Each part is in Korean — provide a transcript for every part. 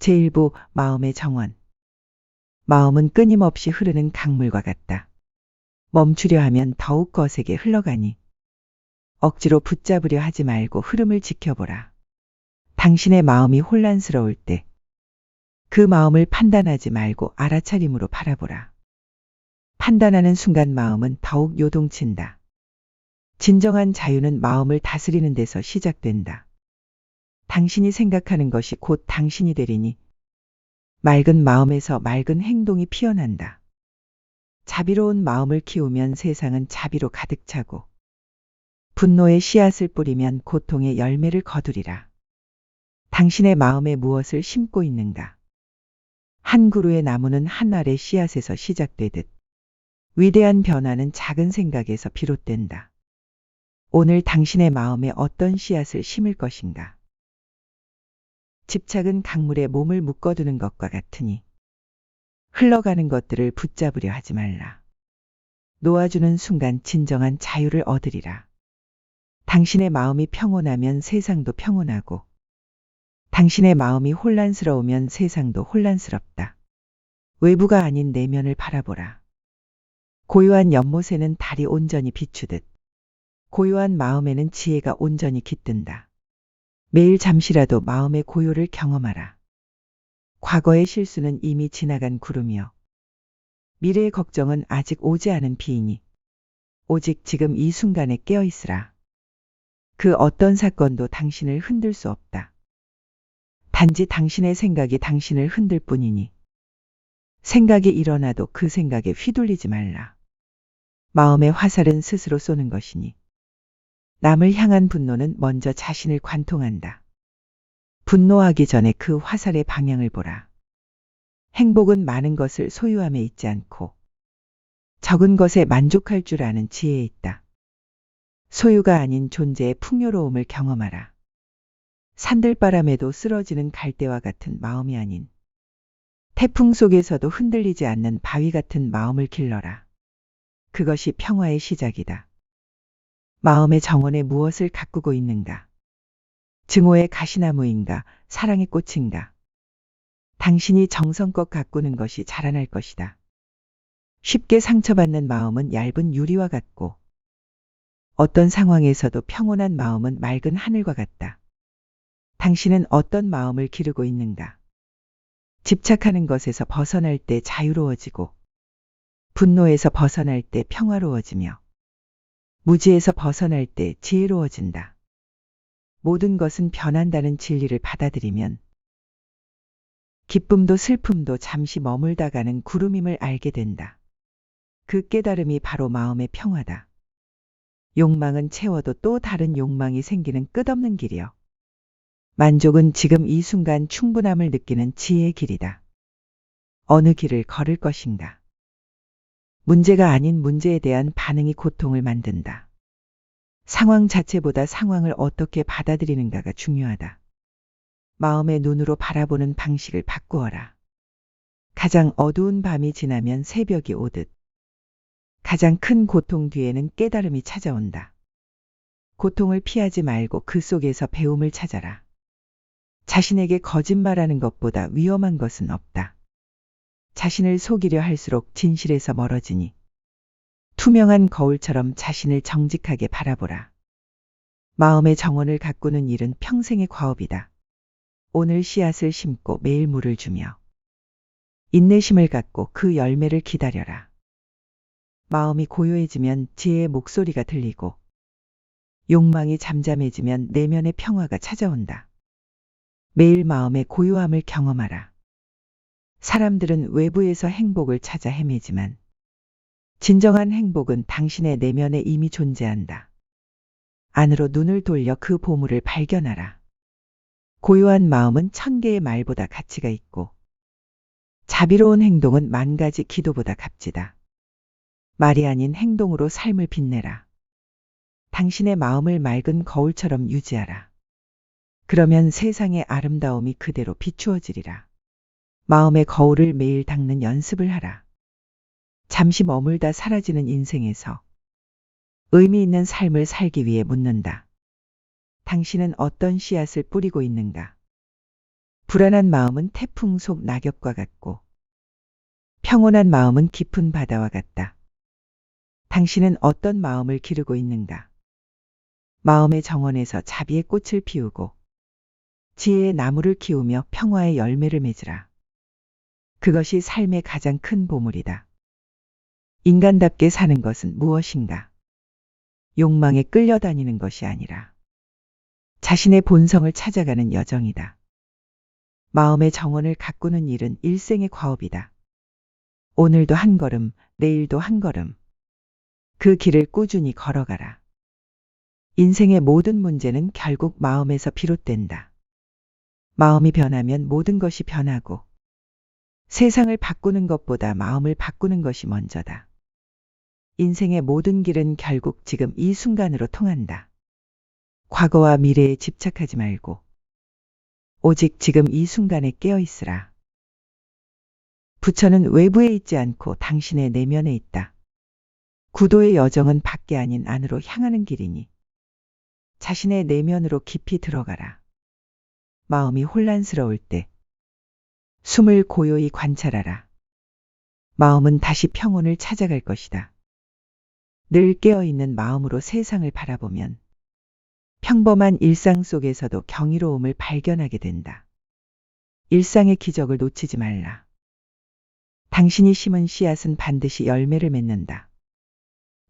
제1부 마음의 정원. 마음은 끊임없이 흐르는 강물과 같다. 멈추려 하면 더욱 거세게 흘러가니 억지로 붙잡으려 하지 말고 흐름을 지켜보라. 당신의 마음이 혼란스러울 때 그 마음을 판단하지 말고 알아차림으로 바라보라. 판단하는 순간 마음은 더욱 요동친다. 진정한 자유는 마음을 다스리는 데서 시작된다. 당신이 생각하는 것이 곧 당신이 되리니 맑은 마음에서 맑은 행동이 피어난다. 자비로운 마음을 키우면 세상은 자비로 가득 차고 분노의 씨앗을 뿌리면 고통의 열매를 거두리라. 당신의 마음에 무엇을 심고 있는가? 한 그루의 나무는 한 알의 씨앗에서 시작되듯 위대한 변화는 작은 생각에서 비롯된다. 오늘 당신의 마음에 어떤 씨앗을 심을 것인가? 집착은 강물에 몸을 묶어두는 것과 같으니 흘러가는 것들을 붙잡으려 하지 말라. 놓아주는 순간 진정한 자유를 얻으리라. 당신의 마음이 평온하면 세상도 평온하고 당신의 마음이 혼란스러우면 세상도 혼란스럽다. 외부가 아닌 내면을 바라보라. 고요한 연못에는 달이 온전히 비추듯 고요한 마음에는 지혜가 온전히 깃든다. 매일 잠시라도 마음의 고요를 경험하라. 과거의 실수는 이미 지나간 구름이여 미래의 걱정은 아직 오지 않은 비이니 오직 지금 이 순간에 깨어 있으라. 그 어떤 사건도 당신을 흔들 수 없다. 단지 당신의 생각이 당신을 흔들 뿐이니 생각이 일어나도 그 생각에 휘둘리지 말라. 마음의 화살은 스스로 쏘는 것이니 남을 향한 분노는 먼저 자신을 관통한다. 분노하기 전에 그 화살의 방향을 보라. 행복은 많은 것을 소유함에 있지 않고 적은 것에 만족할 줄 아는 지혜에 있다. 소유가 아닌 존재의 풍요로움을 경험하라. 산들바람에도 쓰러지는 갈대와 같은 마음이 아닌 태풍 속에서도 흔들리지 않는 바위 같은 마음을 길러라. 그것이 평화의 시작이다. 마음의 정원에 무엇을 가꾸고 있는가? 증오의 가시나무인가? 사랑의 꽃인가? 당신이 정성껏 가꾸는 것이 자라날 것이다. 쉽게 상처받는 마음은 얇은 유리와 같고 어떤 상황에서도 평온한 마음은 맑은 하늘과 같다. 당신은 어떤 마음을 기르고 있는가? 집착하는 것에서 벗어날 때 자유로워지고 분노에서 벗어날 때 평화로워지며 무지에서 벗어날 때 지혜로워진다. 모든 것은 변한다는 진리를 받아들이면 기쁨도 슬픔도 잠시 머물다 가는 구름임을 알게 된다. 그 깨달음이 바로 마음의 평화다. 욕망은 채워도 또 다른 욕망이 생기는 끝없는 길이여. 만족은 지금 이 순간 충분함을 느끼는 지혜의 길이다. 어느 길을 걸을 것인가? 문제가 아닌 문제에 대한 반응이 고통을 만든다. 상황 자체보다 상황을 어떻게 받아들이는가가 중요하다. 마음의 눈으로 바라보는 방식을 바꾸어라. 가장 어두운 밤이 지나면 새벽이 오듯 가장 큰 고통 뒤에는 깨달음이 찾아온다. 고통을 피하지 말고 그 속에서 배움을 찾아라. 자신에게 거짓말하는 것보다 위험한 것은 없다. 자신을 속이려 할수록 진실에서 멀어지니 투명한 거울처럼 자신을 정직하게 바라보라. 마음의 정원을 가꾸는 일은 평생의 과업이다. 오늘 씨앗을 심고 매일 물을 주며 인내심을 갖고 그 열매를 기다려라. 마음이 고요해지면 지혜의 목소리가 들리고 욕망이 잠잠해지면 내면의 평화가 찾아온다. 매일 마음의 고요함을 경험하라. 사람들은 외부에서 행복을 찾아 헤매지만 진정한 행복은 당신의 내면에 이미 존재한다. 안으로 눈을 돌려 그 보물을 발견하라. 고요한 마음은 1000개의 말보다 가치가 있고 자비로운 행동은 10,000가지 기도보다 값지다. 말이 아닌 행동으로 삶을 빛내라. 당신의 마음을 맑은 거울처럼 유지하라. 그러면 세상의 아름다움이 그대로 비추어지리라. 마음의 거울을 매일 닦는 연습을 하라. 잠시 머물다 사라지는 인생에서 의미 있는 삶을 살기 위해 묻는다. 당신은 어떤 씨앗을 뿌리고 있는가? 불안한 마음은 태풍 속 낙엽과 같고 평온한 마음은 깊은 바다와 같다. 당신은 어떤 마음을 기르고 있는가? 마음의 정원에서 자비의 꽃을 피우고 지혜의 나무를 키우며 평화의 열매를 맺으라. 그것이 삶의 가장 큰 보물이다. 인간답게 사는 것은 무엇인가? 욕망에 끌려다니는 것이 아니라 자신의 본성을 찾아가는 여정이다. 마음의 정원을 가꾸는 일은 일생의 과업이다. 오늘도 한 걸음, 내일도 한 걸음. 그 길을 꾸준히 걸어가라. 인생의 모든 문제는 결국 마음에서 비롯된다. 마음이 변하면 모든 것이 변하고 세상을 바꾸는 것보다 마음을 바꾸는 것이 먼저다. 인생의 모든 길은 결국 지금 이 순간으로 통한다. 과거와 미래에 집착하지 말고 오직 지금 이 순간에 깨어 있으라. 부처는 외부에 있지 않고 당신의 내면에 있다. 구도의 여정은 밖에 아닌 안으로 향하는 길이니 자신의 내면으로 깊이 들어가라. 마음이 혼란스러울 때 숨을 고요히 관찰하라. 마음은 다시 평온을 찾아갈 것이다. 늘 깨어있는 마음으로 세상을 바라보면 평범한 일상 속에서도 경이로움을 발견하게 된다. 일상의 기적을 놓치지 말라. 당신이 심은 씨앗은 반드시 열매를 맺는다.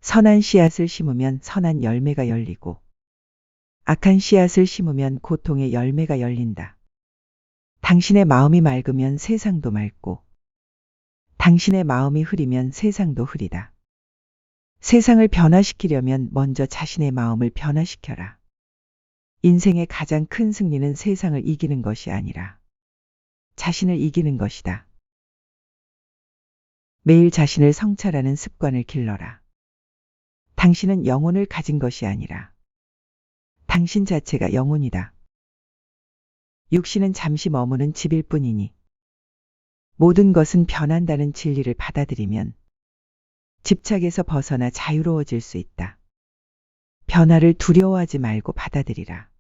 선한 씨앗을 심으면 선한 열매가 열리고 악한 씨앗을 심으면 고통의 열매가 열린다. 당신의 마음이 맑으면 세상도 맑고 당신의 마음이 흐리면 세상도 흐리다. 세상을 변화시키려면 먼저 자신의 마음을 변화시켜라. 인생의 가장 큰 승리는 세상을 이기는 것이 아니라 자신을 이기는 것이다. 매일 자신을 성찰하는 습관을 길러라. 당신은 영혼을 가진 것이 아니라 당신 자체가 영혼이다. 육신은 잠시 머무는 집일 뿐이니 모든 것은 변한다는 진리를 받아들이면 집착에서 벗어나 자유로워질 수 있다. 변화를 두려워하지 말고 받아들이라.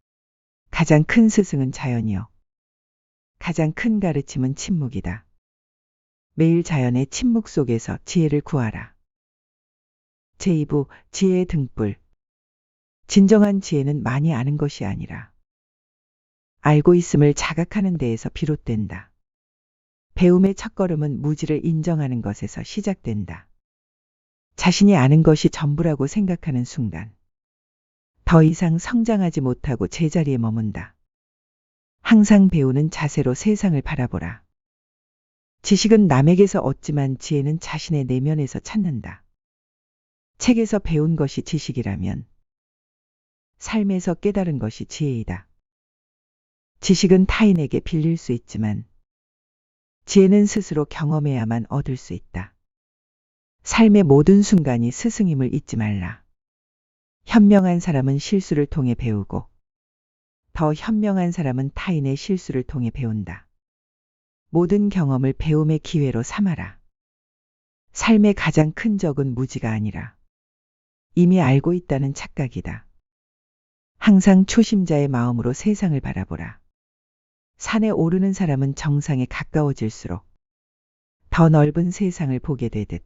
가장 큰 스승은 자연이요. 가장 큰 가르침은 침묵이다. 매일 자연의 침묵 속에서 지혜를 구하라. 제2부 지혜의 등불. 진정한 지혜는 많이 아는 것이 아니라 알고 있음을 자각하는 데에서 비롯된다. 배움의 첫걸음은 무지를 인정하는 것에서 시작된다. 자신이 아는 것이 전부라고 생각하는 순간 더 이상 성장하지 못하고 제자리에 머문다. 항상 배우는 자세로 세상을 바라보라. 지식은 남에게서 얻지만 지혜는 자신의 내면에서 찾는다. 책에서 배운 것이 지식이라면 삶에서 깨달은 것이 지혜이다. 지식은 타인에게 빌릴 수 있지만 지혜는 스스로 경험해야만 얻을 수 있다. 삶의 모든 순간이 스승임을 잊지 말라. 현명한 사람은 실수를 통해 배우고 더 현명한 사람은 타인의 실수를 통해 배운다. 모든 경험을 배움의 기회로 삼아라. 삶의 가장 큰 적은 무지가 아니라 이미 알고 있다는 착각이다. 항상 초심자의 마음으로 세상을 바라보라. 산에 오르는 사람은 정상에 가까워질수록 더 넓은 세상을 보게 되듯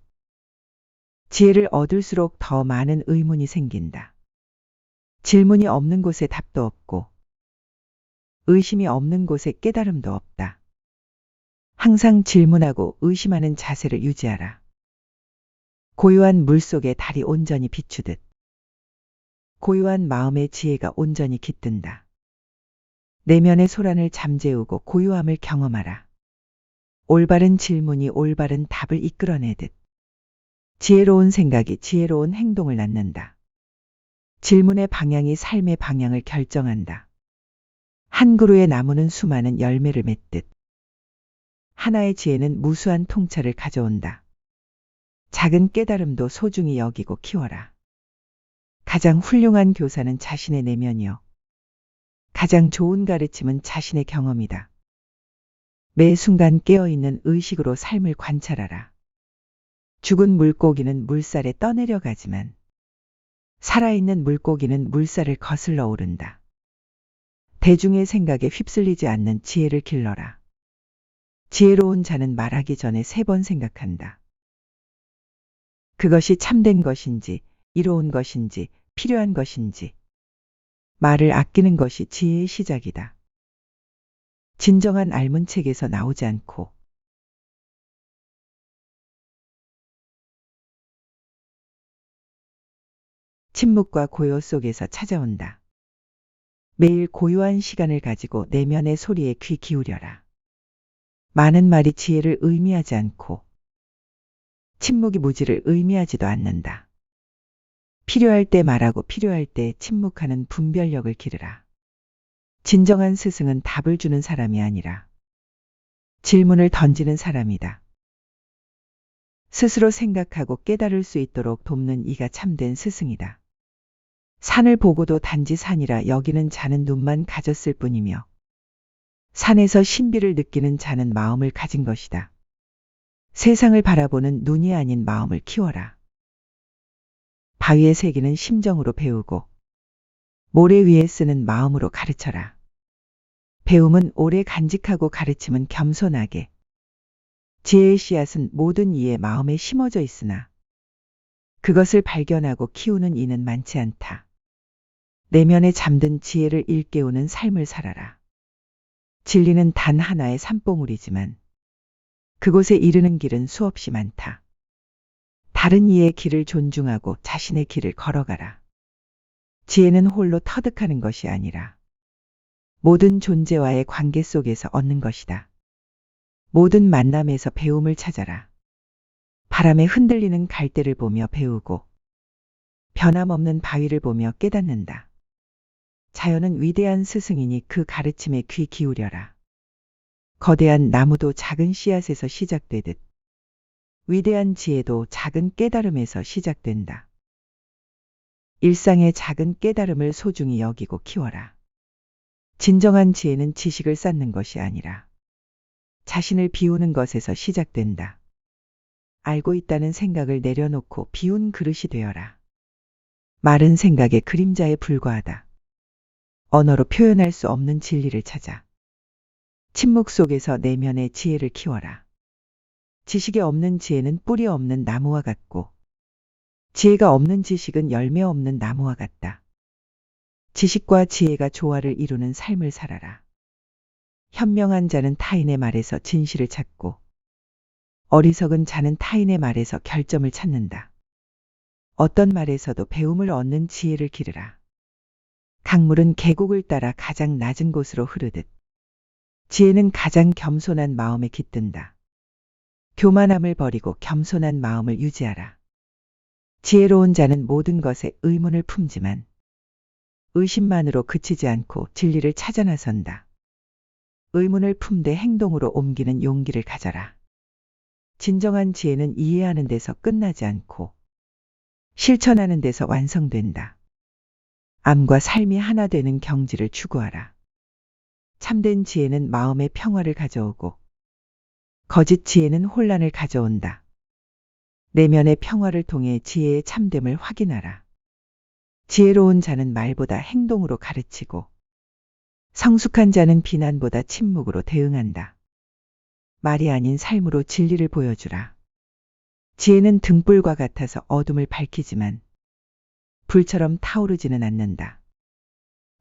지혜를 얻을수록 더 많은 의문이 생긴다. 질문이 없는 곳에 답도 없고 의심이 없는 곳에 깨달음도 없다. 항상 질문하고 의심하는 자세를 유지하라. 고요한 물속에 달이 온전히 비추듯 고요한 마음의 지혜가 온전히 깃든다. 내면의 소란을 잠재우고 고요함을 경험하라. 올바른 질문이 올바른 답을 이끌어내듯 지혜로운 생각이 지혜로운 행동을 낳는다. 질문의 방향이 삶의 방향을 결정한다. 한 그루의 나무는 수많은 열매를 맺듯 하나의 지혜는 무수한 통찰을 가져온다. 작은 깨달음도 소중히 여기고 키워라. 가장 훌륭한 교사는 자신의 내면이요. 가장 좋은 가르침은 자신의 경험이다. 매 순간 깨어있는 의식으로 삶을 관찰하라. 죽은 물고기는 물살에 떠내려가지만 살아있는 물고기는 물살을 거슬러 오른다. 대중의 생각에 휩쓸리지 않는 지혜를 길러라. 지혜로운 자는 말하기 전에 3번 생각한다. 그것이 참된 것인지, 이로운 것인지, 필요한 것인지. 말을 아끼는 것이 지혜의 시작이다. 진정한 앓문 책에서 나오지 않고 침묵과 고요 속에서 찾아온다. 매일 고요한 시간을 가지고 내면의 소리에 귀 기울여라. 많은 말이 지혜를 의미하지 않고 침묵이 무지를 의미하지도 않는다. 필요할 때 말하고 필요할 때 침묵하는 분별력을 기르라. 진정한 스승은 답을 주는 사람이 아니라 질문을 던지는 사람이다. 스스로 생각하고 깨달을 수 있도록 돕는 이가 참된 스승이다. 산을 보고도 단지 산이라 여기는 자는 눈만 가졌을 뿐이며 산에서 신비를 느끼는 자는 마음을 가진 것이다. 세상을 바라보는 눈이 아닌 마음을 키워라. 바위의 세기는 심정으로 배우고 모래 위에 쓰는 마음으로 가르쳐라. 배움은 오래 간직하고 가르침은 겸손하게. 지혜의 씨앗은 모든 이의 마음에 심어져 있으나 그것을 발견하고 키우는 이는 많지 않다. 내면에 잠든 지혜를 일깨우는 삶을 살아라. 진리는 단 하나의 산봉우리지만 그곳에 이르는 길은 수없이 많다. 다른 이의 길을 존중하고 자신의 길을 걸어가라. 지혜는 홀로 터득하는 것이 아니라 모든 존재와의 관계 속에서 얻는 것이다. 모든 만남에서 배움을 찾아라. 바람에 흔들리는 갈대를 보며 배우고 변함없는 바위를 보며 깨닫는다. 자연은 위대한 스승이니 그 가르침에 귀 기울여라. 거대한 나무도 작은 씨앗에서 시작되듯 위대한 지혜도 작은 깨달음에서 시작된다. 일상의 작은 깨달음을 소중히 여기고 키워라. 진정한 지혜는 지식을 쌓는 것이 아니라 자신을 비우는 것에서 시작된다. 알고 있다는 생각을 내려놓고 비운 그릇이 되어라. 마른 생각의 그림자에 불과하다. 언어로 표현할 수 없는 진리를 찾아. 침묵 속에서 내면의 지혜를 키워라. 지식이 없는 지혜는 뿌리 없는 나무와 같고 지혜가 없는 지식은 열매 없는 나무와 같다. 지식과 지혜가 조화를 이루는 삶을 살아라. 현명한 자는 타인의 말에서 진실을 찾고 어리석은 자는 타인의 말에서 결점을 찾는다. 어떤 말에서도 배움을 얻는 지혜를 기르라. 강물은 계곡을 따라 가장 낮은 곳으로 흐르듯 지혜는 가장 겸손한 마음에 깃든다. 교만함을 버리고 겸손한 마음을 유지하라. 지혜로운 자는 모든 것에 의문을 품지만 의심만으로 그치지 않고 진리를 찾아 나선다. 의문을 품되 행동으로 옮기는 용기를 가져라. 진정한 지혜는 이해하는 데서 끝나지 않고 실천하는 데서 완성된다. 암과 삶이 하나 되는 경지를 추구하라. 참된 지혜는 마음의 평화를 가져오고 거짓 지혜는 혼란을 가져온다. 내면의 평화를 통해 지혜의 참됨을 확인하라. 지혜로운 자는 말보다 행동으로 가르치고 성숙한 자는 비난보다 침묵으로 대응한다. 말이 아닌 삶으로 진리를 보여주라. 지혜는 등불과 같아서 어둠을 밝히지만 불처럼 타오르지는 않는다.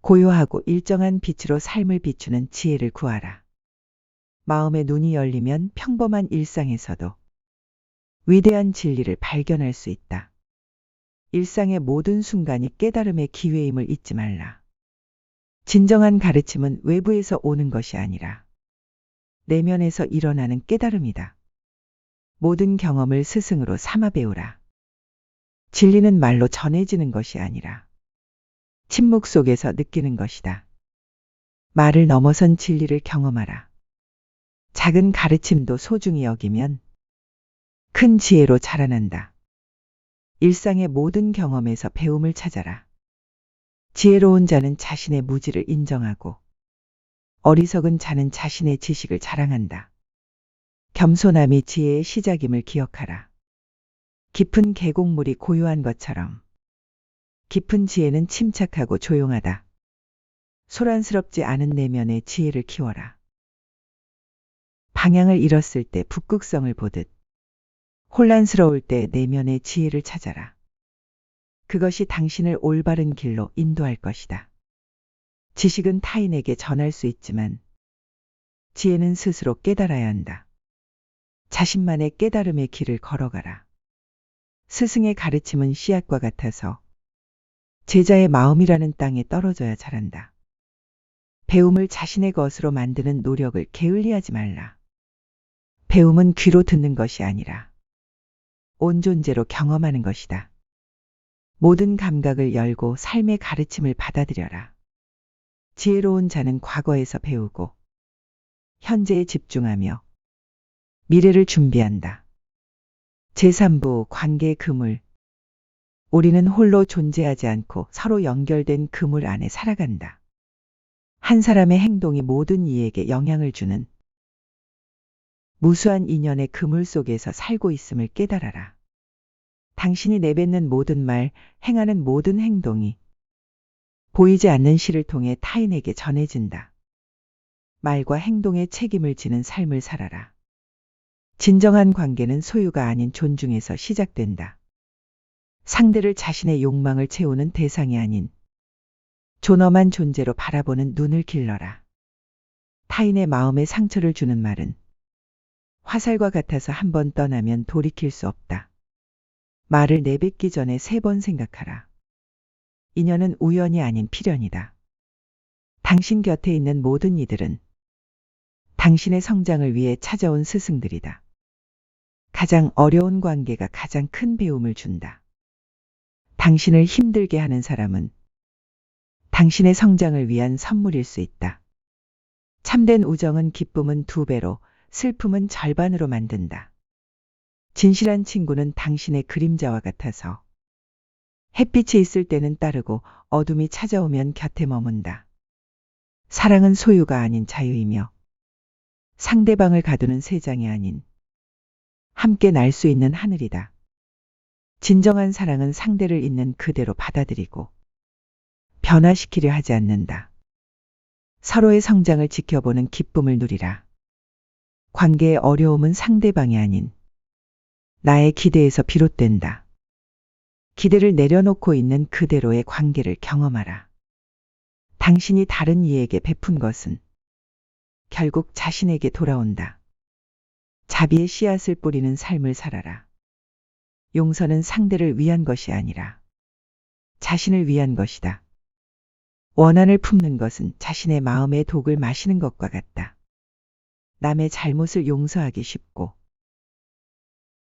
고요하고 일정한 빛으로 삶을 비추는 지혜를 구하라. 마음의 눈이 열리면 평범한 일상에서도 위대한 진리를 발견할 수 있다. 일상의 모든 순간이 깨달음의 기회임을 잊지 말라. 진정한 가르침은 외부에서 오는 것이 아니라 내면에서 일어나는 깨달음이다. 모든 경험을 스승으로 삼아 배우라. 진리는 말로 전해지는 것이 아니라 침묵 속에서 느끼는 것이다. 말을 넘어선 진리를 경험하라. 작은 가르침도 소중히 여기면 큰 지혜로 자라난다. 일상의 모든 경험에서 배움을 찾아라. 지혜로운 자는 자신의 무지를 인정하고 어리석은 자는 자신의 지식을 자랑한다. 겸손함이 지혜의 시작임을 기억하라. 깊은 계곡물이 고요한 것처럼 깊은 지혜는 침착하고 조용하다. 소란스럽지 않은 내면의 지혜를 키워라. 방향을 잃었을 때 북극성을 보듯 혼란스러울 때 내면의 지혜를 찾아라. 그것이 당신을 올바른 길로 인도할 것이다. 지식은 타인에게 전할 수 있지만 지혜는 스스로 깨달아야 한다. 자신만의 깨달음의 길을 걸어가라. 스승의 가르침은 씨앗과 같아서 제자의 마음이라는 땅에 떨어져야 자란다. 배움을 자신의 것으로 만드는 노력을 게을리하지 말라. 배움은 귀로 듣는 것이 아니라 온 존재로 경험하는 것이다. 모든 감각을 열고 삶의 가르침을 받아들여라. 지혜로운 자는 과거에서 배우고 현재에 집중하며 미래를 준비한다. 제3부 관계의 그물. 우리는 홀로 존재하지 않고 서로 연결된 그물 안에 살아간다. 한 사람의 행동이 모든 이에게 영향을 주는 무수한 인연의 그물 속에서 살고 있음을 깨달아라. 당신이 내뱉는 모든 말, 행하는 모든 행동이 보이지 않는 실을 통해 타인에게 전해진다. 말과 행동에 책임을 지는 삶을 살아라. 진정한 관계는 소유가 아닌 존중에서 시작된다. 상대를 자신의 욕망을 채우는 대상이 아닌 존엄한 존재로 바라보는 눈을 길러라. 타인의 마음에 상처를 주는 말은 화살과 같아서 한 번 떠나면 돌이킬 수 없다. 말을 내뱉기 전에 3번 생각하라. 인연은 우연이 아닌 필연이다. 당신 곁에 있는 모든 이들은 당신의 성장을 위해 찾아온 스승들이다. 가장 어려운 관계가 가장 큰 배움을 준다. 당신을 힘들게 하는 사람은 당신의 성장을 위한 선물일 수 있다. 참된 우정은 기쁨은 2배로, 슬픔은 절반으로 만든다. 진실한 친구는 당신의 그림자와 같아서 햇빛이 있을 때는 따르고 어둠이 찾아오면 곁에 머문다. 사랑은 소유가 아닌 자유이며 상대방을 가두는 새장이 아닌 함께 날 수 있는 하늘이다. 진정한 사랑은 상대를 있는 그대로 받아들이고 변화시키려 하지 않는다. 서로의 성장을 지켜보는 기쁨을 누리라. 관계의 어려움은 상대방이 아닌 나의 기대에서 비롯된다. 기대를 내려놓고 있는 그대로의 관계를 경험하라. 당신이 다른 이에게 베푼 것은 결국 자신에게 돌아온다. 자비의 씨앗을 뿌리는 삶을 살아라. 용서는 상대를 위한 것이 아니라 자신을 위한 것이다. 원한을 품는 것은 자신의 마음의 독을 마시는 것과 같다. 남의 잘못을 용서하기 쉽고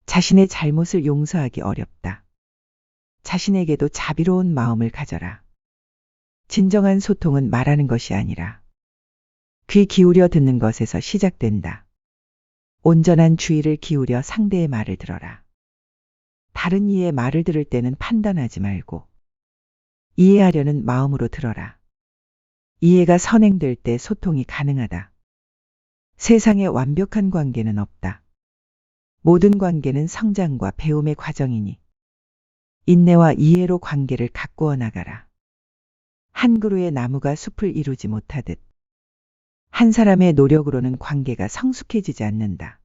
자신의 잘못을 용서하기 어렵다. 자신에게도 자비로운 마음을 가져라. 진정한 소통은 말하는 것이 아니라 귀 기울여 듣는 것에서 시작된다. 온전한 주의를 기울여 상대의 말을 들어라. 다른 이의 말을 들을 때는 판단하지 말고 이해하려는 마음으로 들어라. 이해가 선행될 때 소통이 가능하다. 세상에 완벽한 관계는 없다. 모든 관계는 성장과 배움의 과정이니 인내와 이해로 관계를 가꾸어 나가라. 한 그루의 나무가 숲을 이루지 못하듯 한 사람의 노력으로는 관계가 성숙해지지 않는다.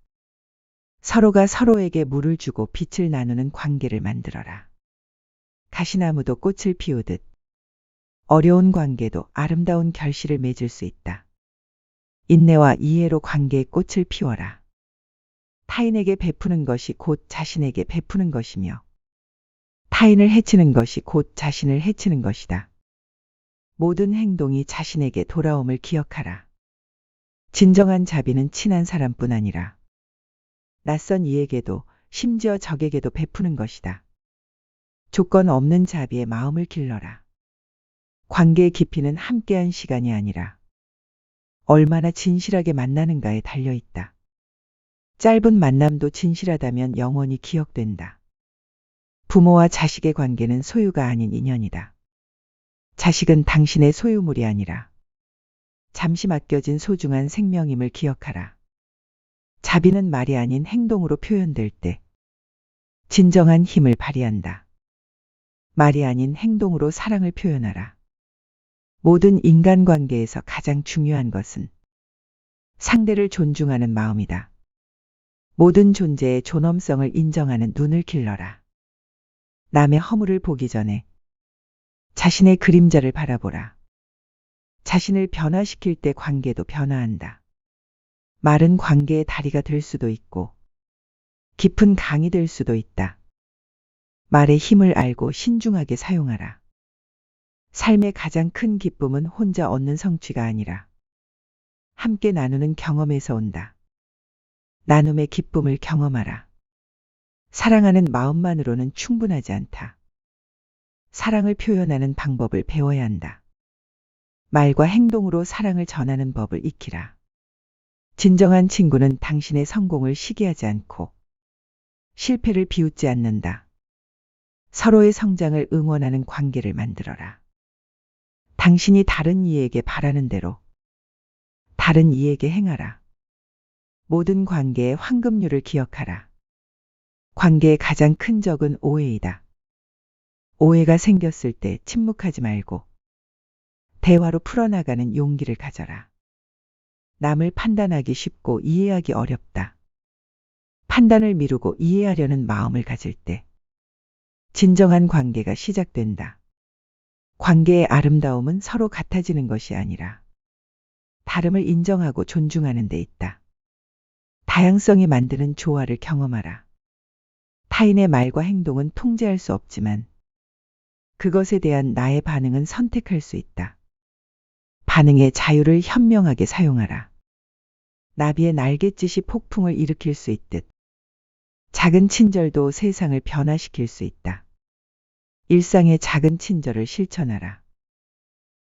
서로가 서로에게 물을 주고 빛을 나누는 관계를 만들어라. 가시나무도 꽃을 피우듯 어려운 관계도 아름다운 결실을 맺을 수 있다. 인내와 이해로 관계의 꽃을 피워라. 타인에게 베푸는 것이 곧 자신에게 베푸는 것이며 타인을 해치는 것이 곧 자신을 해치는 것이다. 모든 행동이 자신에게 돌아옴을 기억하라. 진정한 자비는 친한 사람뿐 아니라 낯선 이에게도 심지어 적에게도 베푸는 것이다. 조건 없는 자비의 마음을 길러라. 관계의 깊이는 함께한 시간이 아니라 얼마나 진실하게 만나는가에 달려있다. 짧은 만남도 진실하다면 영원히 기억된다. 부모와 자식의 관계는 소유가 아닌 인연이다. 자식은 당신의 소유물이 아니라 잠시 맡겨진 소중한 생명임을 기억하라. 자비는 말이 아닌 행동으로 표현될 때 진정한 힘을 발휘한다. 말이 아닌 행동으로 사랑을 표현하라. 모든 인간관계에서 가장 중요한 것은 상대를 존중하는 마음이다. 모든 존재의 존엄성을 인정하는 눈을 길러라. 남의 허물을 보기 전에 자신의 그림자를 바라보라. 자신을 변화시킬 때 관계도 변화한다. 말은 관계의 다리가 될 수도 있고 깊은 강이 될 수도 있다. 말의 힘을 알고 신중하게 사용하라. 삶의 가장 큰 기쁨은 혼자 얻는 성취가 아니라 함께 나누는 경험에서 온다. 나눔의 기쁨을 경험하라. 사랑하는 마음만으로는 충분하지 않다. 사랑을 표현하는 방법을 배워야 한다. 말과 행동으로 사랑을 전하는 법을 익히라. 진정한 친구는 당신의 성공을 시기하지 않고 실패를 비웃지 않는다. 서로의 성장을 응원하는 관계를 만들어라. 당신이 다른 이에게 바라는 대로 다른 이에게 행하라. 모든 관계의 황금률을 기억하라. 관계의 가장 큰 적은 오해이다. 오해가 생겼을 때 침묵하지 말고 대화로 풀어나가는 용기를 가져라. 남을 판단하기 쉽고 이해하기 어렵다. 판단을 미루고 이해하려는 마음을 가질 때 진정한 관계가 시작된다. 관계의 아름다움은 서로 같아지는 것이 아니라 다름을 인정하고 존중하는 데 있다. 다양성이 만드는 조화를 경험하라. 타인의 말과 행동은 통제할 수 없지만 그것에 대한 나의 반응은 선택할 수 있다. 반응의 자유를 현명하게 사용하라. 나비의 날갯짓이 폭풍을 일으킬 수 있듯 작은 친절도 세상을 변화시킬 수 있다. 일상의 작은 친절을 실천하라.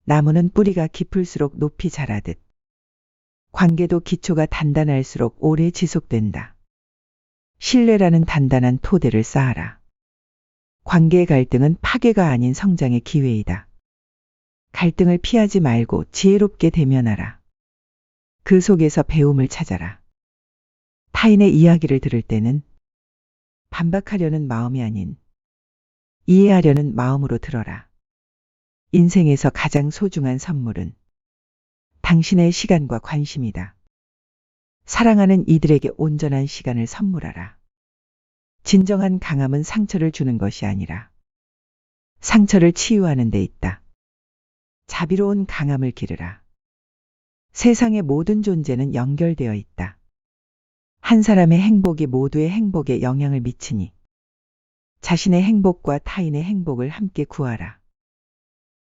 나무는 뿌리가 깊을수록 높이 자라듯 관계도 기초가 단단할수록 오래 지속된다. 신뢰라는 단단한 토대를 쌓아라. 관계의 갈등은 파괴가 아닌 성장의 기회이다. 갈등을 피하지 말고 지혜롭게 대면하라. 그 속에서 배움을 찾아라. 타인의 이야기를 들을 때는 반박하려는 마음이 아닌 이해하려는 마음으로 들어라. 인생에서 가장 소중한 선물은 당신의 시간과 관심이다. 사랑하는 이들에게 온전한 시간을 선물하라. 진정한 강함은 상처를 주는 것이 아니라 상처를 치유하는 데 있다. 자비로운 강함을 기르라. 세상의 모든 존재는 연결되어 있다. 한 사람의 행복이 모두의 행복에 영향을 미치니 자신의 행복과 타인의 행복을 함께 구하라.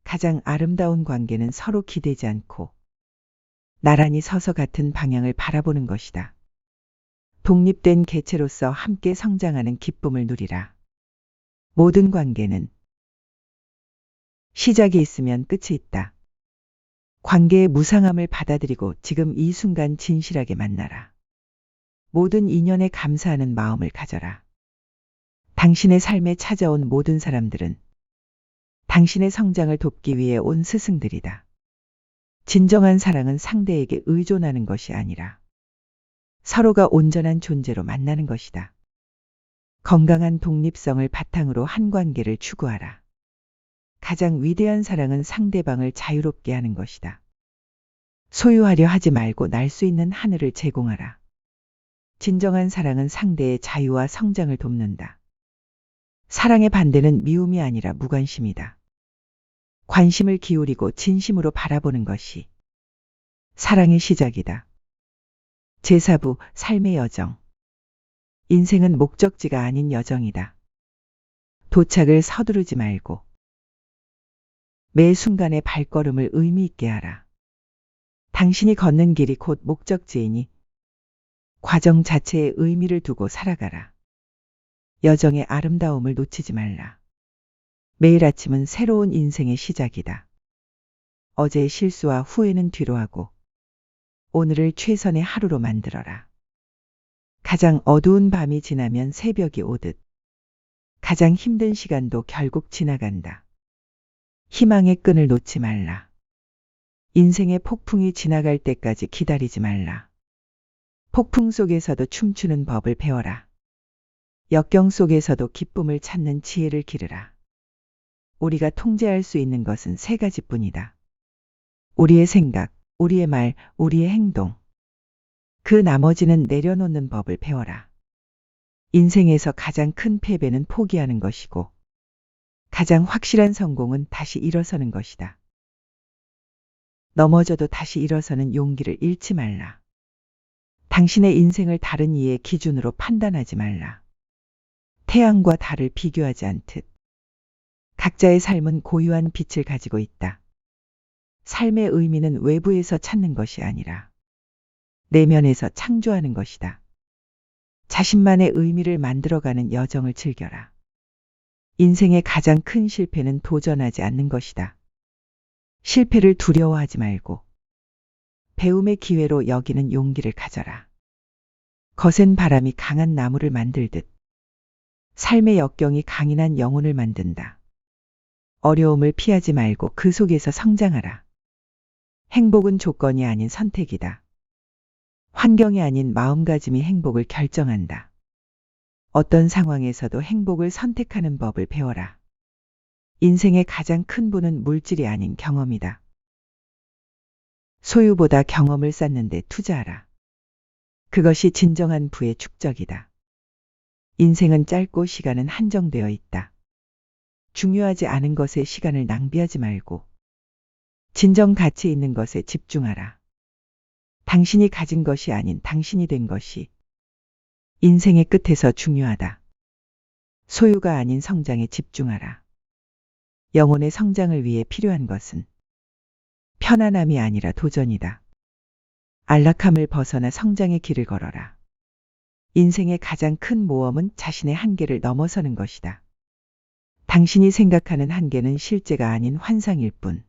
가장 아름다운 관계는 서로 기대지 않고 나란히 서서 같은 방향을 바라보는 것이다. 독립된 개체로서 함께 성장하는 기쁨을 누리라. 모든 관계는 시작이 있으면 끝이 있다. 관계의 무상함을 받아들이고 지금 이 순간 진실하게 만나라. 모든 인연에 감사하는 마음을 가져라. 당신의 삶에 찾아온 모든 사람들은 당신의 성장을 돕기 위해 온 스승들이다. 진정한 사랑은 상대에게 의존하는 것이 아니라 서로가 온전한 존재로 만나는 것이다. 건강한 독립성을 바탕으로 한 관계를 추구하라. 가장 위대한 사랑은 상대방을 자유롭게 하는 것이다. 소유하려 하지 말고 날 수 있는 하늘을 제공하라. 진정한 사랑은 상대의 자유와 성장을 돕는다. 사랑의 반대는 미움이 아니라 무관심이다. 관심을 기울이고 진심으로 바라보는 것이 사랑의 시작이다. 제4부 삶의 여정. 인생은 목적지가 아닌 여정이다. 도착을 서두르지 말고 매 순간의 발걸음을 의미 있게 하라. 당신이 걷는 길이 곧 목적지이니 과정 자체에 의미를 두고 살아가라. 여정의 아름다움을 놓치지 말라. 매일 아침은 새로운 인생의 시작이다. 어제의 실수와 후회는 뒤로 하고 오늘을 최선의 하루로 만들어라. 가장 어두운 밤이 지나면 새벽이 오듯 가장 힘든 시간도 결국 지나간다. 희망의 끈을 놓지 말라. 인생의 폭풍이 지나갈 때까지 기다리지 말라. 폭풍 속에서도 춤추는 법을 배워라. 역경 속에서도 기쁨을 찾는 지혜를 기르라. 우리가 통제할 수 있는 것은 세 가지뿐이다. 우리의 생각, 우리의 말, 우리의 행동. 그 나머지는 내려놓는 법을 배워라. 인생에서 가장 큰 패배는 포기하는 것이고, 가장 확실한 성공은 다시 일어서는 것이다. 넘어져도 다시 일어서는 용기를 잃지 말라. 당신의 인생을 다른 이의 기준으로 판단하지 말라. 태양과 달을 비교하지 않듯. 각자의 삶은 고유한 빛을 가지고 있다. 삶의 의미는 외부에서 찾는 것이 아니라 내면에서 창조하는 것이다. 자신만의 의미를 만들어가는 여정을 즐겨라. 인생의 가장 큰 실패는 도전하지 않는 것이다. 실패를 두려워하지 말고 배움의 기회로 여기는 용기를 가져라. 거센 바람이 강한 나무를 만들듯 삶의 역경이 강인한 영혼을 만든다. 어려움을 피하지 말고 그 속에서 성장하라. 행복은 조건이 아닌 선택이다. 환경이 아닌 마음가짐이 행복을 결정한다. 어떤 상황에서도 행복을 선택하는 법을 배워라. 인생의 가장 큰 부는 물질이 아닌 경험이다. 소유보다 경험을 쌓는 데 투자하라. 그것이 진정한 부의 축적이다. 인생은 짧고 시간은 한정되어 있다. 중요하지 않은 것에 시간을 낭비하지 말고 진정 가치 있는 것에 집중하라. 당신이 가진 것이 아닌 당신이 된 것이 인생의 끝에서 중요하다. 소유가 아닌 성장에 집중하라. 영혼의 성장을 위해 필요한 것은 편안함이 아니라 도전이다. 안락함을 벗어나 성장의 길을 걸어라. 인생의 가장 큰 모험은 자신의 한계를 넘어서는 것이다. 당신이 생각하는 한계는 실제가 아닌 환상일 뿐.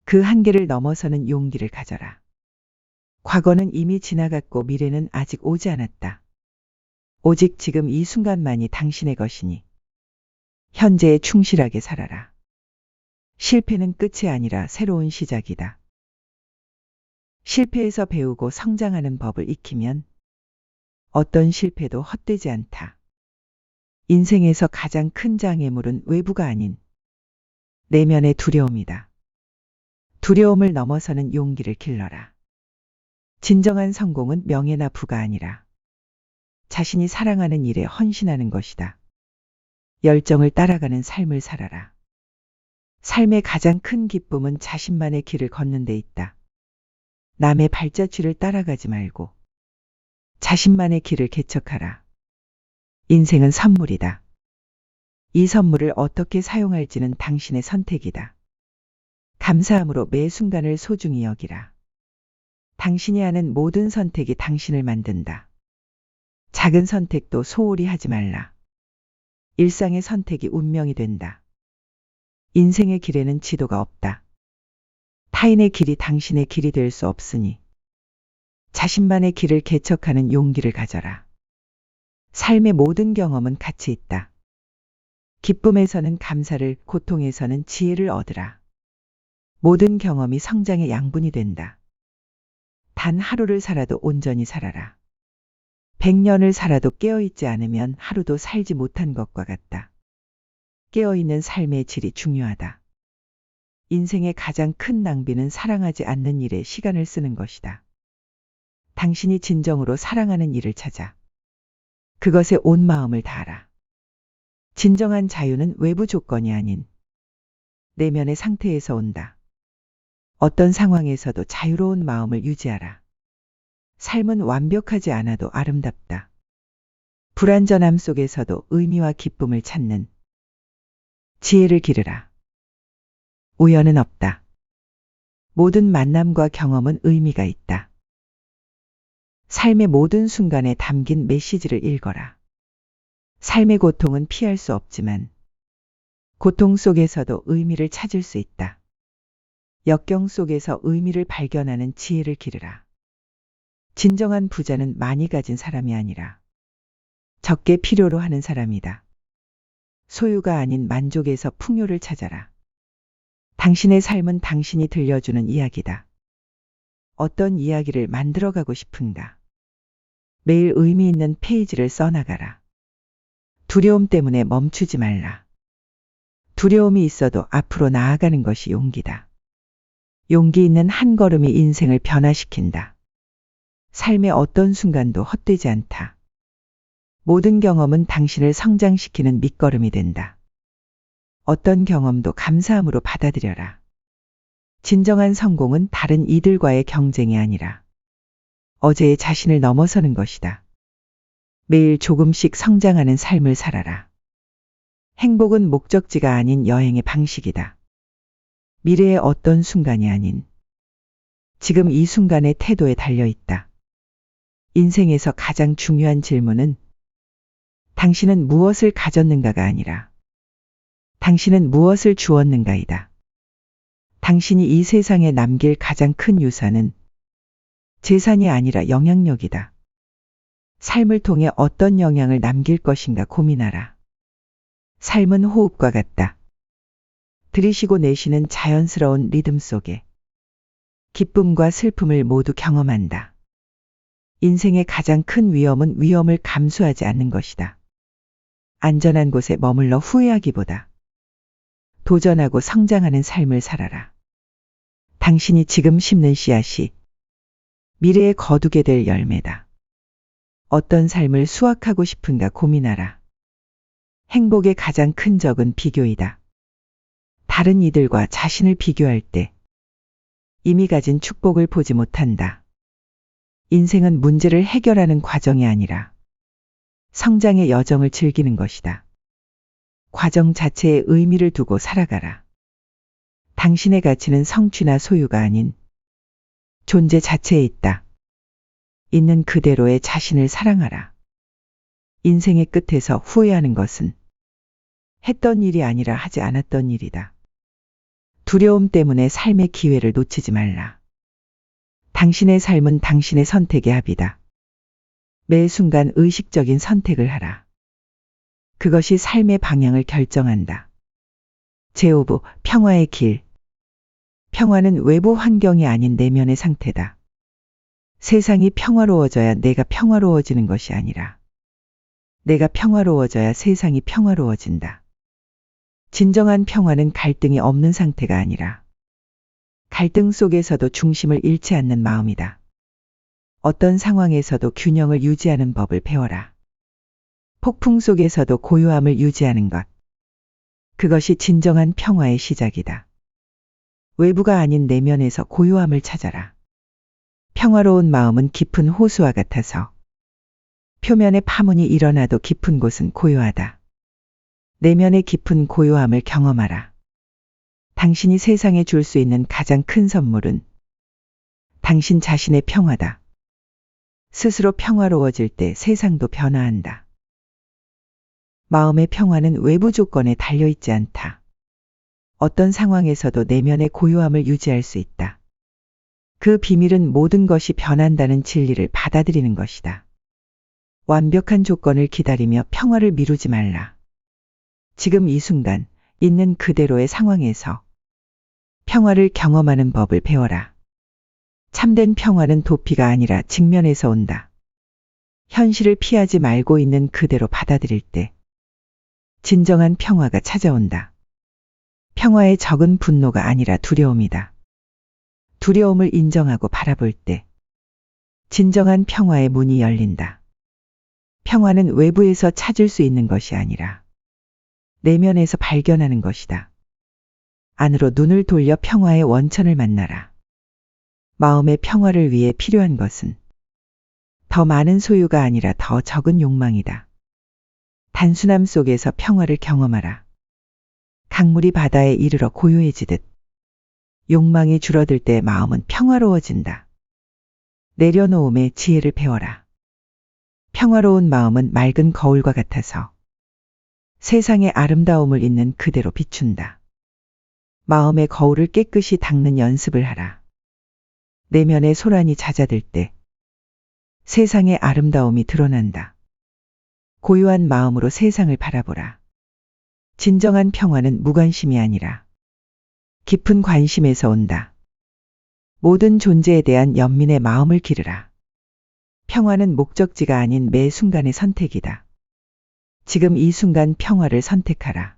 그 한계를 넘어서는 용기를 가져라. 과거는 이미 지나갔고 미래는 아직 오지 않았다. 오직 지금 이 순간만이 당신의 것이니 현재에 충실하게 살아라. 실패는 끝이 아니라 새로운 시작이다. 실패에서 배우고 성장하는 법을 익히면 어떤 실패도 헛되지 않다. 인생에서 가장 큰 장애물은 외부가 아닌 내면의 두려움이다. 두려움을 넘어서는 용기를 길러라. 진정한 성공은 명예나 부가 아니라 자신이 사랑하는 일에 헌신하는 것이다. 열정을 따라가는 삶을 살아라. 삶의 가장 큰 기쁨은 자신만의 길을 걷는 데 있다. 남의 발자취를 따라가지 말고 자신만의 길을 개척하라. 인생은 선물이다. 이 선물을 어떻게 사용할지는 당신의 선택이다. 감사함으로 매 순간을 소중히 여기라. 당신이 하는 모든 선택이 당신을 만든다. 작은 선택도 소홀히 하지 말라. 일상의 선택이 운명이 된다. 인생의 길에는 지도가 없다. 타인의 길이 당신의 길이 될 수 없으니 자신만의 길을 개척하는 용기를 가져라. 삶의 모든 경험은 가치 있다. 기쁨에서는 감사를, 고통에서는 지혜를 얻으라. 모든 경험이 성장의 양분이 된다. 단 하루를 살아도 온전히 살아라. 100년을 살아도 깨어있지 않으면 하루도 살지 못한 것과 같다. 깨어있는 삶의 질이 중요하다. 인생의 가장 큰 낭비는 사랑하지 않는 일에 시간을 쓰는 것이다. 당신이 진정으로 사랑하는 일을 찾아 그것에 온 마음을 다하라. 진정한 자유는 외부 조건이 아닌 내면의 상태에서 온다. 어떤 상황에서도 자유로운 마음을 유지하라. 삶은 완벽하지 않아도 아름답다. 불완전함 속에서도 의미와 기쁨을 찾는 지혜를 기르라. 우연은 없다. 모든 만남과 경험은 의미가 있다. 삶의 모든 순간에 담긴 메시지를 읽어라. 삶의 고통은 피할 수 없지만 고통 속에서도 의미를 찾을 수 있다. 역경 속에서 의미를 발견하는 지혜를 기르라. 진정한 부자는 많이 가진 사람이 아니라 적게 필요로 하는 사람이다. 소유가 아닌 만족에서 풍요를 찾아라. 당신의 삶은 당신이 들려주는 이야기다. 어떤 이야기를 만들어가고 싶은가? 매일 의미 있는 페이지를 써나가라. 두려움 때문에 멈추지 말라. 두려움이 있어도 앞으로 나아가는 것이 용기다. 용기 있는 한 걸음이 인생을 변화시킨다. 삶의 어떤 순간도 헛되지 않다. 모든 경험은 당신을 성장시키는 밑거름이 된다. 어떤 경험도 감사함으로 받아들여라. 진정한 성공은 다른 이들과의 경쟁이 아니라 어제의 자신을 넘어서는 것이다. 매일 조금씩 성장하는 삶을 살아라. 행복은 목적지가 아닌 여행의 방식이다. 미래의 어떤 순간이 아닌 지금 이 순간의 태도에 달려 있다. 인생에서 가장 중요한 질문은 당신은 무엇을 가졌는가가 아니라 당신은 무엇을 주었는가이다. 당신이 이 세상에 남길 가장 큰 유산은 재산이 아니라 영향력이다. 삶을 통해 어떤 영향을 남길 것인가 고민하라. 삶은 호흡과 같다. 들이쉬고 내쉬는 자연스러운 리듬 속에 기쁨과 슬픔을 모두 경험한다. 인생의 가장 큰 위험은 위험을 감수하지 않는 것이다. 안전한 곳에 머물러 후회하기보다 도전하고 성장하는 삶을 살아라. 당신이 지금 심는 씨앗이 미래에 거두게 될 열매다. 어떤 삶을 수확하고 싶은가 고민하라. 행복의 가장 큰 적은 비교이다. 다른 이들과 자신을 비교할 때 이미 가진 축복을 보지 못한다. 인생은 문제를 해결하는 과정이 아니라 성장의 여정을 즐기는 것이다. 과정 자체에 의미를 두고 살아가라. 당신의 가치는 성취나 소유가 아닌 존재 자체에 있다. 있는 그대로의 자신을 사랑하라. 인생의 끝에서 후회하는 것은 했던 일이 아니라 하지 않았던 일이다. 두려움 때문에 삶의 기회를 놓치지 말라. 당신의 삶은 당신의 선택의 합이다. 매 순간 의식적인 선택을 하라. 그것이 삶의 방향을 결정한다. 제오브 평화의 길. 평화는 외부 환경이 아닌 내면의 상태다. 세상이 평화로워져야 내가 평화로워지는 것이 아니라 내가 평화로워져야 세상이 평화로워진다. 진정한 평화는 갈등이 없는 상태가 아니라 갈등 속에서도 중심을 잃지 않는 마음이다. 어떤 상황에서도 균형을 유지하는 법을 배워라. 폭풍 속에서도 고요함을 유지하는 것. 그것이 진정한 평화의 시작이다. 외부가 아닌 내면에서 고요함을 찾아라. 평화로운 마음은 깊은 호수와 같아서 표면에 파문이 일어나도 깊은 곳은 고요하다. 내면의 깊은 고요함을 경험하라. 당신이 세상에 줄 수 있는 가장 큰 선물은 당신 자신의 평화다. 스스로 평화로워질 때 세상도 변화한다. 마음의 평화는 외부 조건에 달려있지 않다. 어떤 상황에서도 내면의 고요함을 유지할 수 있다. 그 비밀은 모든 것이 변한다는 진리를 받아들이는 것이다. 완벽한 조건을 기다리며 평화를 미루지 말라. 지금 이 순간 있는 그대로의 상황에서 평화를 경험하는 법을 배워라. 참된 평화는 도피가 아니라 직면에서 온다. 현실을 피하지 말고 있는 그대로 받아들일 때 진정한 평화가 찾아온다. 평화의 적은 분노가 아니라 두려움이다. 두려움을 인정하고 바라볼 때 진정한 평화의 문이 열린다. 평화는 외부에서 찾을 수 있는 것이 아니라 내면에서 발견하는 것이다. 안으로 눈을 돌려 평화의 원천을 만나라. 마음의 평화를 위해 필요한 것은 더 많은 소유가 아니라 더 적은 욕망이다. 단순함 속에서 평화를 경험하라. 강물이 바다에 이르러 고요해지듯 욕망이 줄어들 때 마음은 평화로워진다. 내려놓음의 지혜를 배워라. 평화로운 마음은 맑은 거울과 같아서 세상의 아름다움을 있는 그대로 비춘다. 마음의 거울을 깨끗이 닦는 연습을 하라. 내면의 소란이 잦아들 때 세상의 아름다움이 드러난다. 고요한 마음으로 세상을 바라보라. 진정한 평화는 무관심이 아니라 깊은 관심에서 온다. 모든 존재에 대한 연민의 마음을 기르라. 평화는 목적지가 아닌 매 순간의 선택이다. 지금 이 순간 평화를 선택하라.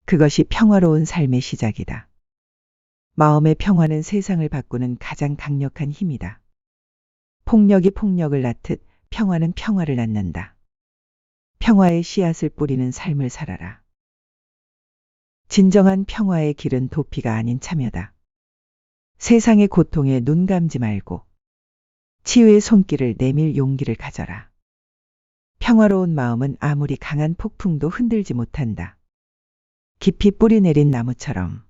그것이 평화로운 삶의 시작이다. 마음의 평화는 세상을 바꾸는 가장 강력한 힘이다. 폭력이 폭력을 낳듯 평화는 평화를 낳는다. 평화의 씨앗을 뿌리는 삶을 살아라. 진정한 평화의 길은 도피가 아닌 참여다. 세상의 고통에 눈 감지 말고 치유의 손길을 내밀 용기를 가져라. 평화로운 마음은 아무리 강한 폭풍도 흔들지 못한다. 깊이 뿌리 내린 나무처럼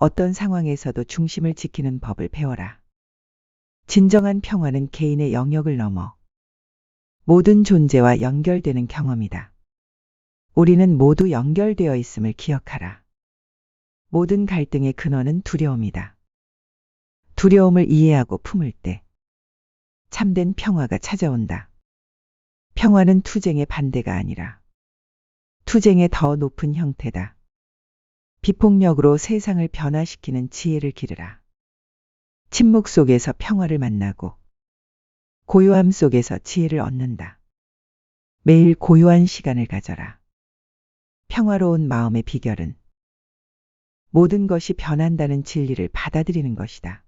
어떤 상황에서도 중심을 지키는 법을 배워라. 진정한 평화는 개인의 영역을 넘어 모든 존재와 연결되는 경험이다. 우리는 모두 연결되어 있음을 기억하라. 모든 갈등의 근원은 두려움이다. 두려움을 이해하고 품을 때 참된 평화가 찾아온다. 평화는 투쟁의 반대가 아니라 투쟁의 더 높은 형태다. 비폭력으로 세상을 변화시키는 지혜를 기르라. 침묵 속에서 평화를 만나고 고요함 속에서 지혜를 얻는다. 매일 고요한 시간을 가져라. 평화로운 마음의 비결은 모든 것이 변한다는 진리를 받아들이는 것이다.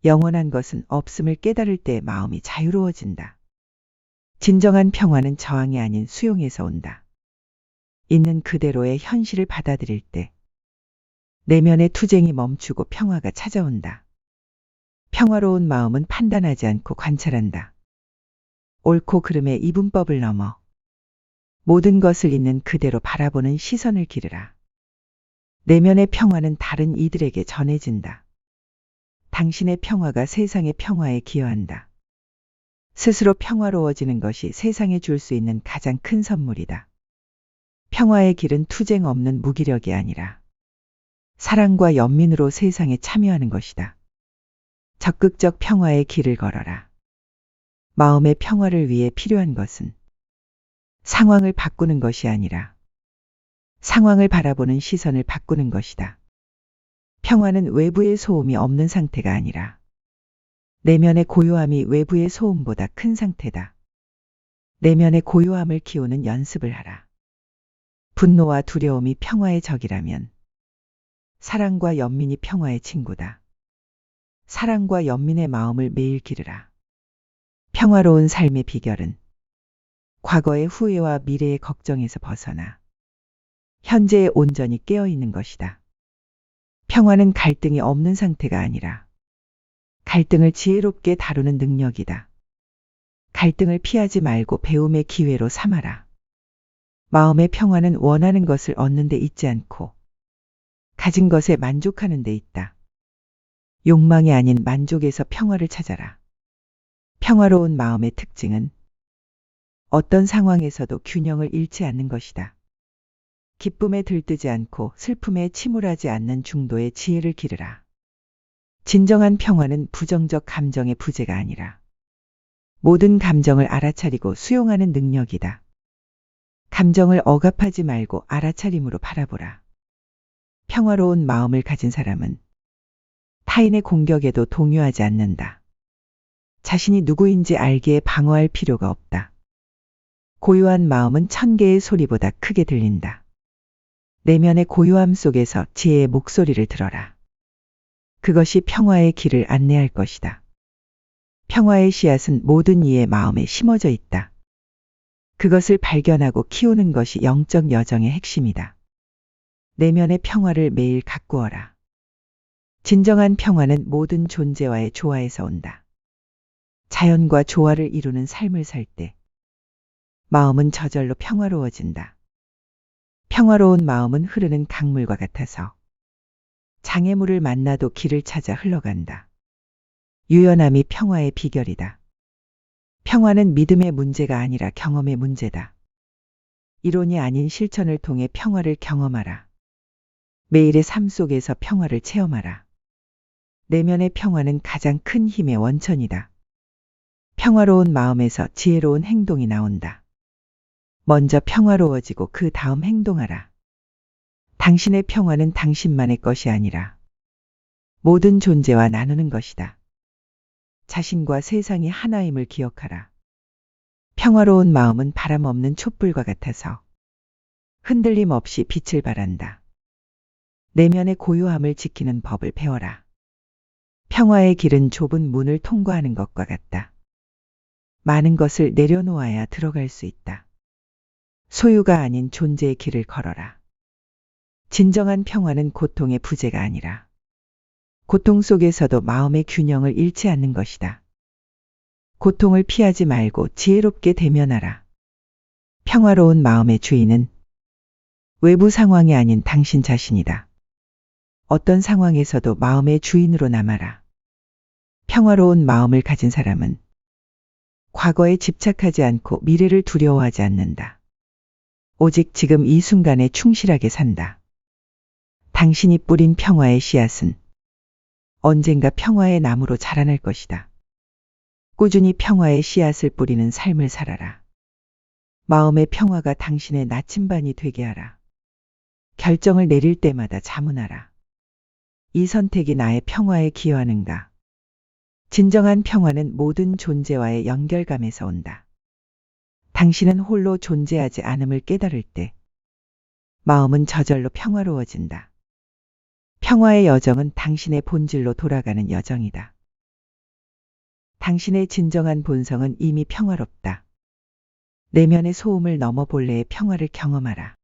영원한 것은 없음을 깨달을 때 마음이 자유로워진다. 진정한 평화는 저항이 아닌 수용에서 온다. 있는 그대로의 현실을 받아들일 때 내면의 투쟁이 멈추고 평화가 찾아온다. 평화로운 마음은 판단하지 않고 관찰한다. 옳고 그름의 이분법을 넘어 모든 것을 있는 그대로 바라보는 시선을 기르라. 내면의 평화는 다른 이들에게 전해진다. 당신의 평화가 세상의 평화에 기여한다. 스스로 평화로워지는 것이 세상에 줄 수 있는 가장 큰 선물이다. 평화의 길은 투쟁 없는 무기력이 아니라 사랑과 연민으로 세상에 참여하는 것이다. 적극적 평화의 길을 걸어라. 마음의 평화를 위해 필요한 것은 상황을 바꾸는 것이 아니라 상황을 바라보는 시선을 바꾸는 것이다. 평화는 외부의 소음이 없는 상태가 아니라 내면의 고요함이 외부의 소음보다 큰 상태다. 내면의 고요함을 키우는 연습을 하라. 분노와 두려움이 평화의 적이라면 사랑과 연민이 평화의 친구다. 사랑과 연민의 마음을 매일 기르라. 평화로운 삶의 비결은 과거의 후회와 미래의 걱정에서 벗어나 현재에 온전히 깨어있는 것이다. 평화는 갈등이 없는 상태가 아니라 갈등을 지혜롭게 다루는 능력이다. 갈등을 피하지 말고 배움의 기회로 삼아라. 마음의 평화는 원하는 것을 얻는 데 있지 않고 가진 것에 만족하는 데 있다. 욕망이 아닌 만족에서 평화를 찾아라. 평화로운 마음의 특징은 어떤 상황에서도 균형을 잃지 않는 것이다. 기쁨에 들뜨지 않고 슬픔에 침울하지 않는 중도의 지혜를 기르라. 진정한 평화는 부정적 감정의 부재가 아니라 모든 감정을 알아차리고 수용하는 능력이다. 감정을 억압하지 말고 알아차림으로 바라보라. 평화로운 마음을 가진 사람은 타인의 공격에도 동요하지 않는다. 자신이 누구인지 알기에 방어할 필요가 없다. 고요한 마음은 천 개의 소리보다 크게 들린다. 내면의 고요함 속에서 지혜의 목소리를 들어라. 그것이 평화의 길을 안내할 것이다. 평화의 씨앗은 모든 이의 마음에 심어져 있다. 그것을 발견하고 키우는 것이 영적 여정의 핵심이다. 내면의 평화를 매일 가꾸어라. 진정한 평화는 모든 존재와의 조화에서 온다. 자연과 조화를 이루는 삶을 살 때 마음은 저절로 평화로워진다. 평화로운 마음은 흐르는 강물과 같아서 장애물을 만나도 길을 찾아 흘러간다. 유연함이 평화의 비결이다. 평화는 믿음의 문제가 아니라 경험의 문제다. 이론이 아닌 실천을 통해 평화를 경험하라. 매일의 삶 속에서 평화를 체험하라. 내면의 평화는 가장 큰 힘의 원천이다. 평화로운 마음에서 지혜로운 행동이 나온다. 먼저 평화로워지고 그 다음 행동하라. 당신의 평화는 당신만의 것이 아니라 모든 존재와 나누는 것이다. 자신과 세상이 하나임을 기억하라. 평화로운 마음은 바람 없는 촛불과 같아서 흔들림 없이 빛을 발한다. 내면의 고요함을 지키는 법을 배워라. 평화의 길은 좁은 문을 통과하는 것과 같다. 많은 것을 내려놓아야 들어갈 수 있다. 소유가 아닌 존재의 길을 걸어라. 진정한 평화는 고통의 부재가 아니라 고통 속에서도 마음의 균형을 잃지 않는 것이다. 고통을 피하지 말고 지혜롭게 대면하라. 평화로운 마음의 주인은 외부 상황이 아닌 당신 자신이다. 어떤 상황에서도 마음의 주인으로 남아라. 평화로운 마음을 가진 사람은 과거에 집착하지 않고 미래를 두려워하지 않는다. 오직 지금 이 순간에 충실하게 산다. 당신이 뿌린 평화의 씨앗은 언젠가 평화의 나무로 자라날 것이다. 꾸준히 평화의 씨앗을 뿌리는 삶을 살아라. 마음의 평화가 당신의 나침반이 되게 하라. 결정을 내릴 때마다 자문하라. 이 선택이 나의 평화에 기여하는가? 진정한 평화는 모든 존재와의 연결감에서 온다. 당신은 홀로 존재하지 않음을 깨달을 때 마음은 저절로 평화로워진다. 평화의 여정은 당신의 본질로 돌아가는 여정이다. 당신의 진정한 본성은 이미 평화롭다. 내면의 소음을 넘어 본래의 평화를 경험하라.